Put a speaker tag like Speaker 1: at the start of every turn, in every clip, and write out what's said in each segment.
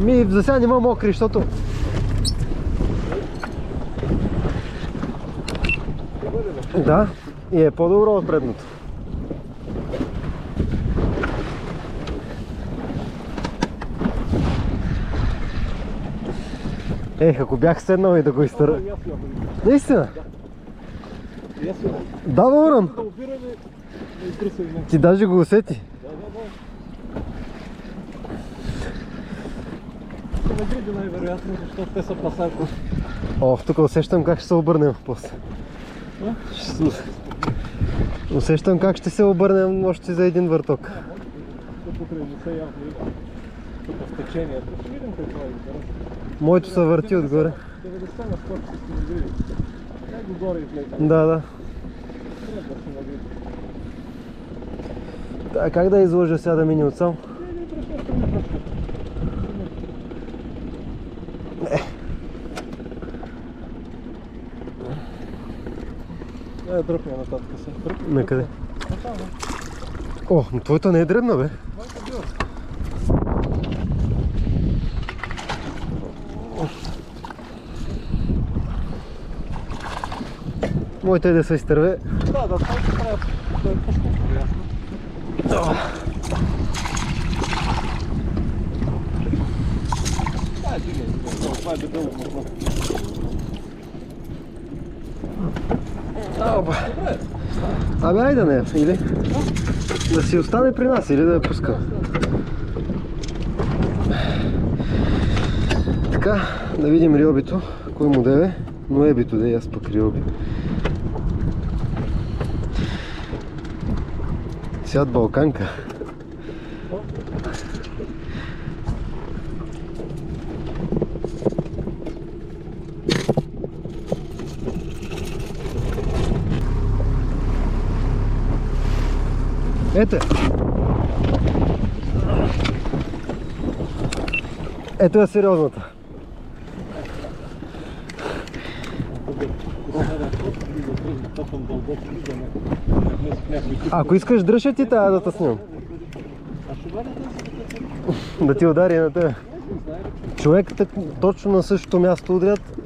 Speaker 1: За сега няма мокри, защото... Да, и е по-добро от предното. Ако бях седнал и да го изтървя. Наистина? Да, Лоран. Ти даже го усети.
Speaker 2: Най-вероятно, защото те са пасарко.
Speaker 1: Ох, тук усещам как ще се обърнем после. Усещам как ще се обърнем още за един върток. Моето се върти отгоре.
Speaker 2: 90 на скоро ще си нагриви. Дай го горе и влезе.
Speaker 1: Да.
Speaker 2: Трябва да си нагриви.
Speaker 1: Да, как да изложа сега да мине отсам?
Speaker 2: Дръпня нататък се.
Speaker 1: Накъде? О, но твоето не е дребна, бе. Моите е да се изтърве.
Speaker 2: Да, това ще трябва да е по-скупно, ясно. Това е дебело.
Speaker 1: Абе, айде не, или да си остане при нас, или да я пускам. Така, да видим риобито, кой модел е, но ебито да е, аз пък риоби. Сяд Балканка. Ето е сериозната. Ако искаш дръжа ти тая да те снимам. Да ти удари на тебе. Човек точно на същото място удрят.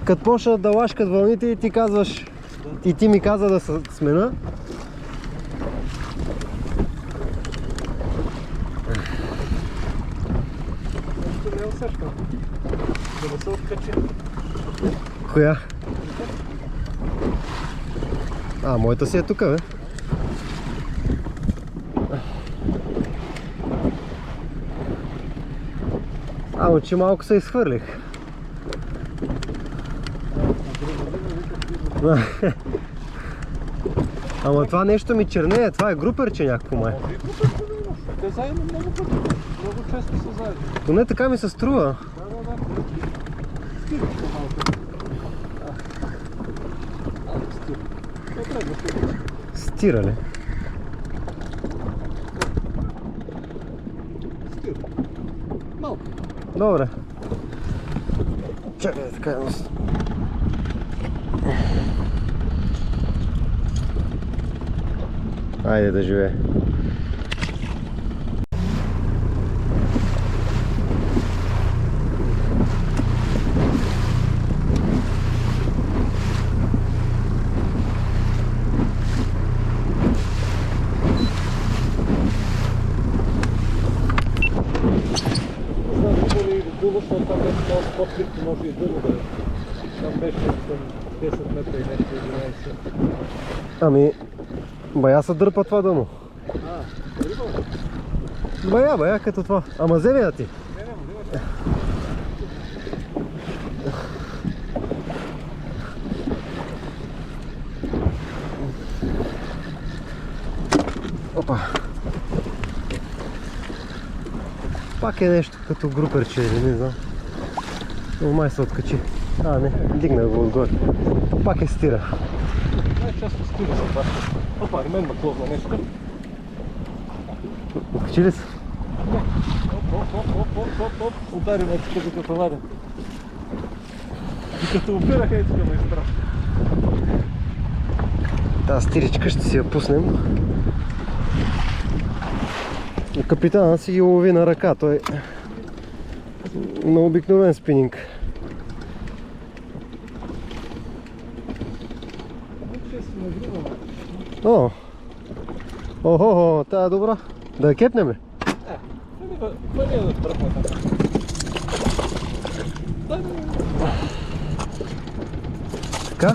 Speaker 1: Като почнат да лашкат вълните и ти казваш, и ти ми каза да се смена.
Speaker 2: Да не се откачи.
Speaker 1: Коя? Моята си е тук, бе. Че малко се изхвърлих. Ама това нещо ми чернее, това е груперче някакво май.
Speaker 2: Те заедно много пъти, много често са заедно.
Speaker 1: Поне така ми се струва. Стира ли?
Speaker 2: Стира. Малко.
Speaker 1: Добре. Чакай така едност. Айде да живее.
Speaker 2: Може и дълго да е. Там беше към 10 метра и нещо, 11.
Speaker 1: Бая се дърпа това дъно. Бая, като това. Ама вземе да ти. Опа. Пак е нещо като груперче или не знам. Но май се откачи. Не, дигнах го отгоре. Пак е стира.
Speaker 2: Най-често стира се това. Опа, мен ме клозна нещо.
Speaker 1: Откачи ли се?
Speaker 2: Оп. Удари ме тук докато вадя. Докато опираха и тук ме изпра.
Speaker 1: Тази стиричка ще си я пуснем. Капитана си ги лови на ръка. Той На обикновен спининг. О! Охо, тая е добра. Да я кепнем ли? Така?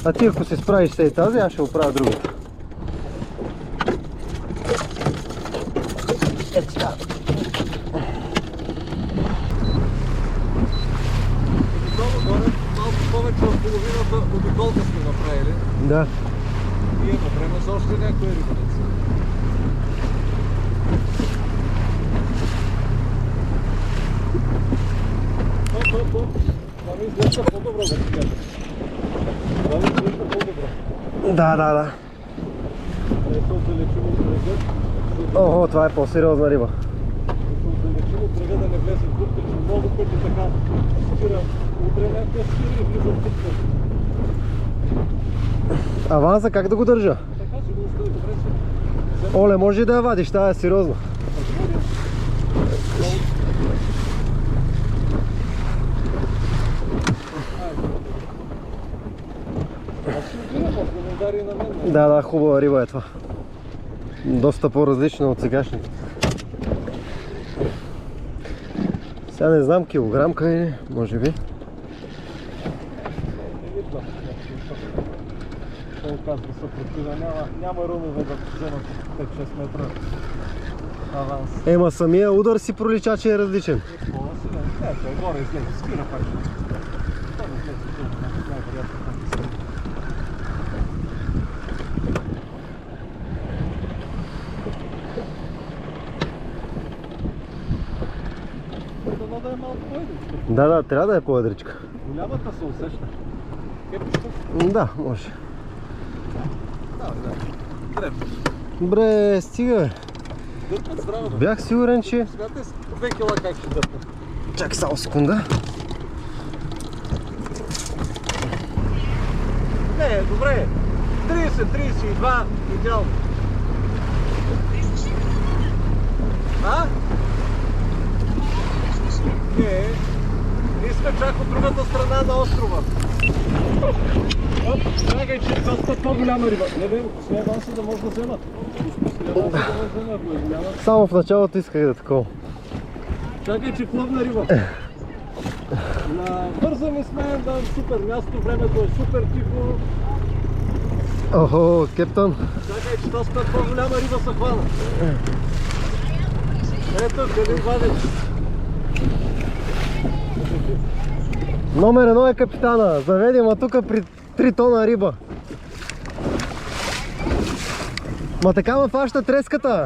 Speaker 1: А ти ако се справиш с тази, аз ще оправя другата. Ето така.
Speaker 2: Малко повече от половината обиколка сме направили.
Speaker 1: Да.
Speaker 2: И имаме време за още някои рибници. Това ми изглежда по-добро, да ти кажа. Това ми изглежда по-добро.
Speaker 1: Да.
Speaker 2: Ето отдалечим от брега.
Speaker 1: Охо, това е по-сериозна риба.
Speaker 2: Ето отдалечим от брега да не влезе в дупка, че много пъти така спира. Утре някаква спира и влиза в дупка.
Speaker 1: Аванса как да го държа?
Speaker 2: Така си го остави, добре си.
Speaker 1: Оле, може ли да я вадиш? Тая е сериозно. Да, хубава риба е това. Доста по-различна от сегашните. Сега не знам килограмка или може би.
Speaker 2: Оказва съпротива, няма румове да вземат 5-6 метра аванс.
Speaker 1: Ема самия удар си пролича, че е различен.
Speaker 2: По-силен. Ето, горе излезе, спира пак. Това да излезе долу, най-вероятно там да спира. Дано да е малко по-едричка.
Speaker 1: Да, трябва да е по-едричка.
Speaker 2: Голямата се усеща. Кепичка?
Speaker 1: Да, може.
Speaker 2: Да. Дребно.
Speaker 1: Добре, стига бе.
Speaker 2: Дърпат здраво, бе.
Speaker 1: Бях сигурен, че...
Speaker 2: Смятай с 2 кила как ще дърпат.
Speaker 1: Чакай само секунда.
Speaker 2: Не, добре. 30, 32, идеално. А? Не, ние сме чак от другата страна на острова. Чакай, че доста по-голяма риба. Не бе, с аванса да може да вземат. С аванса да може да вземат, бе, голяма.
Speaker 1: Само в началото исках да такова.
Speaker 2: Чакай, че хлъбна риба. Бързаме сме, да, супер място, времето е супер тихо.
Speaker 1: Охо, кептан.
Speaker 2: Чакай, че доста по-голяма риба се хвана. Ето, къде вадиш?
Speaker 1: Номер 1 е капитана. Заведи ма тук при 3 тона риба. Ма така ме фаща треската.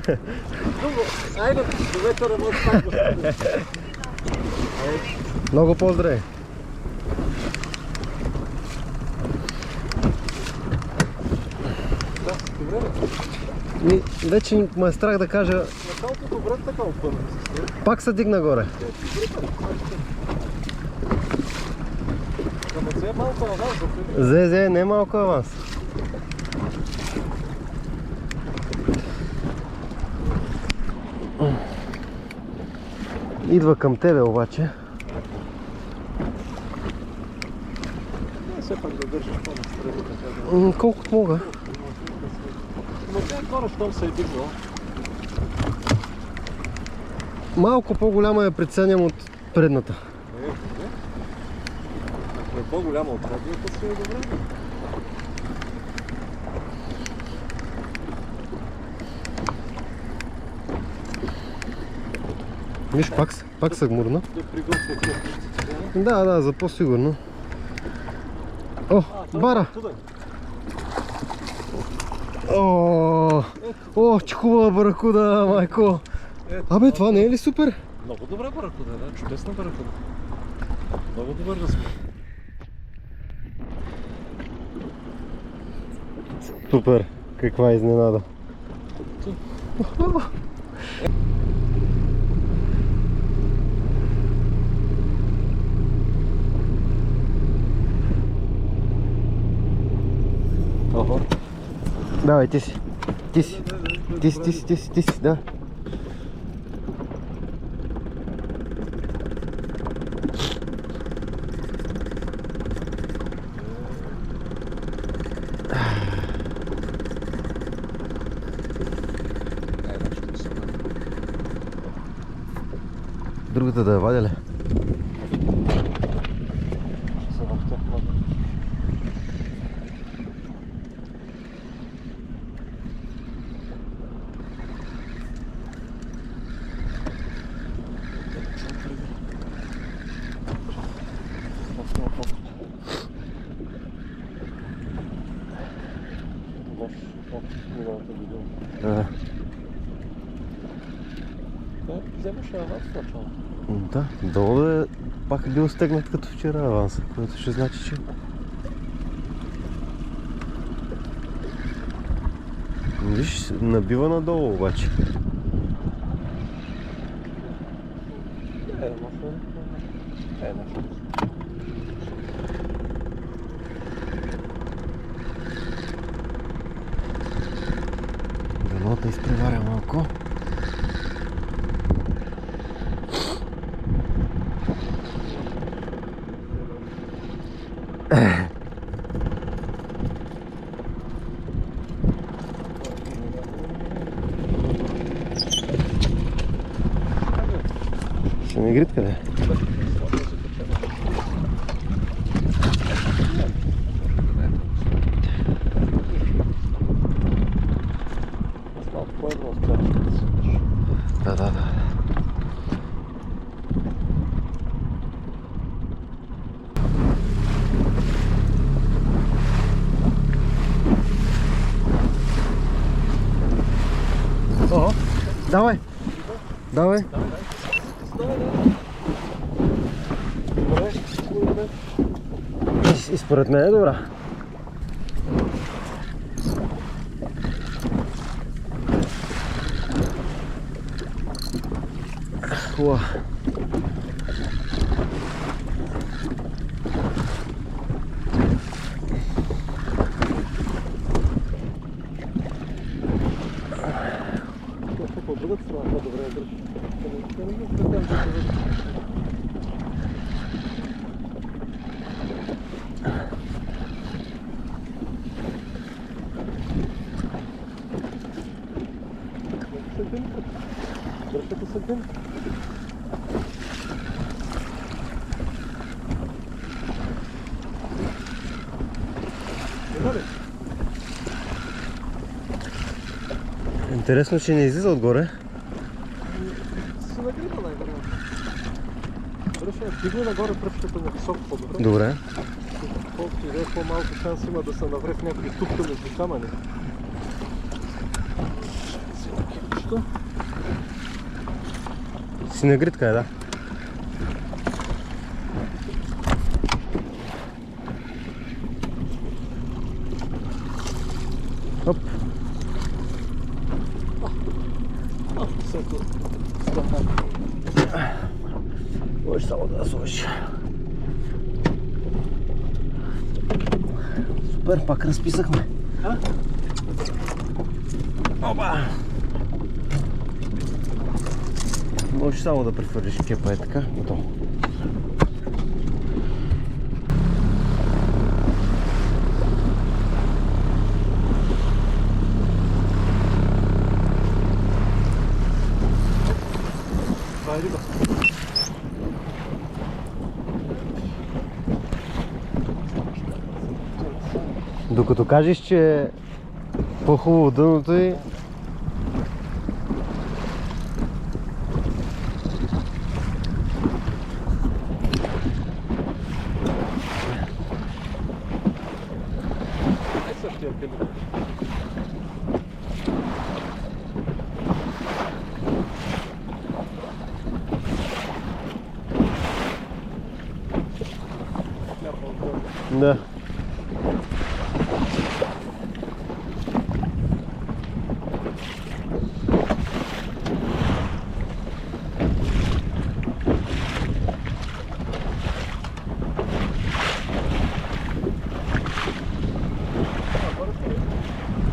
Speaker 2: Друго, айде, до вечера може пак да се.
Speaker 1: Много поздрави.
Speaker 2: Да, добре.
Speaker 1: Вече ме е страх да кажа.
Speaker 2: Началото добре така опъна.
Speaker 1: Пак се дигна горе.
Speaker 2: Да ме взе малко аванс.
Speaker 1: Зе, не е малко аванс. Идва към тебе обаче.
Speaker 2: Не, все пак да държиш по-настрани, така да...
Speaker 1: Колкото мога.
Speaker 2: Но тя горе, щом се е дигнал.
Speaker 1: Малко по-голяма я преценям от предната.
Speaker 2: Ако е по-голяма от предната, си е добре.
Speaker 1: Виж, пак се гмурна.
Speaker 2: Да приготвя кефниците.
Speaker 1: Да, за по-сигурно. О, бара! О, че хубава баракуда, майко! Абе, това не е ли супер?
Speaker 2: Много добра баракуда, да, чудесна баракуда. Много добър размер.
Speaker 1: Супер, каква изненада.
Speaker 2: Ого.
Speaker 1: Давай, ти си, да. другата да я вадя ли?
Speaker 2: Ще се въртя много. Вземаш аванс в начало.
Speaker 1: Да, долу да е пак е бил стегнат като вчера аванса, което ще значи, че... Виж, набива надолу обаче. Дано да изпреваря малко. Синегрит къде? Да. О, давай. И според мен е добра. Хубава.
Speaker 2: По другата страна по-добре държи. Дръжката са ден.
Speaker 1: Интересно, че не излиза отгоре.
Speaker 2: Се нагриба най-вероятно. Дигни нагоре пръчката на високо по-добре.
Speaker 1: Добре.
Speaker 2: Колкото и да е по-малко шанс има да се навре в някакви тупка между камъни.
Speaker 1: Синегритка е, да. Оп. Може само да сложиш. Супер, пак разписахме. Опа! Можеш само да прехвърлиш кепа, е така, готово.
Speaker 2: Това е риба.
Speaker 1: Докато кажеш, че е по-хубаво дъното и...
Speaker 2: Същия калибър.
Speaker 1: Да.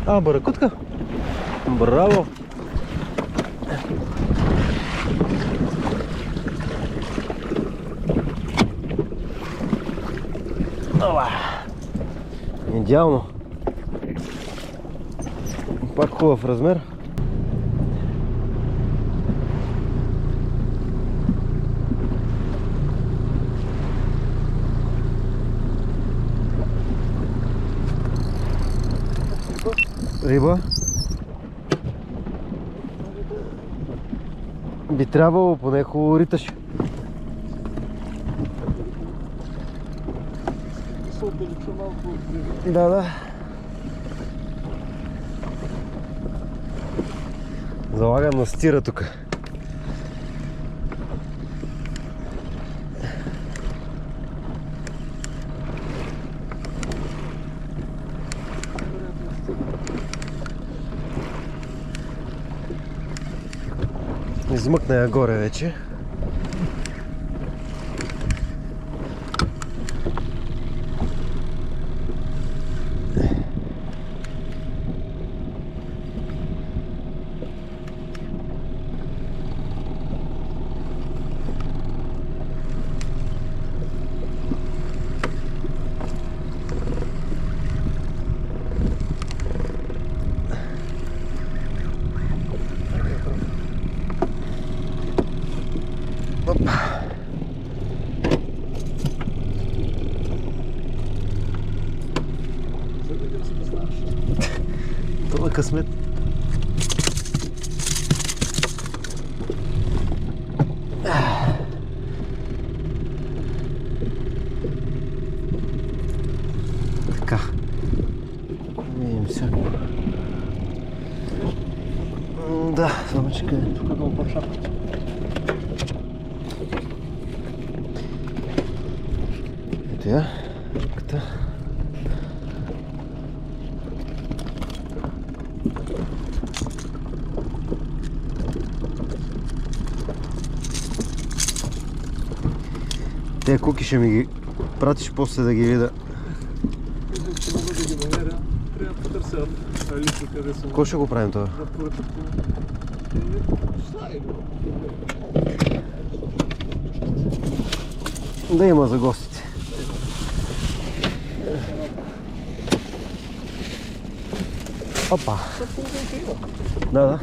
Speaker 1: А, баракутка? Браво! Идеално. Пак хубав размер. Риба? Би трябвало поне хубаво риташ.
Speaker 2: Се отдалеча малко от брега.
Speaker 1: Да. Залагам на стира тук. Измъкна я горе вече. Това късмет. Така. Видим се. Да, само че къде.
Speaker 2: Тук долу под шапката.
Speaker 1: Ето я, шапката. Те куки ще ми ги пратиш после да ги видя.
Speaker 2: Че мога да ги намеря, трябва да потърся лично къде съм.
Speaker 1: Кой ще го правим това?
Speaker 2: Да поръчат.
Speaker 1: Да има за гостите. Опа! Да.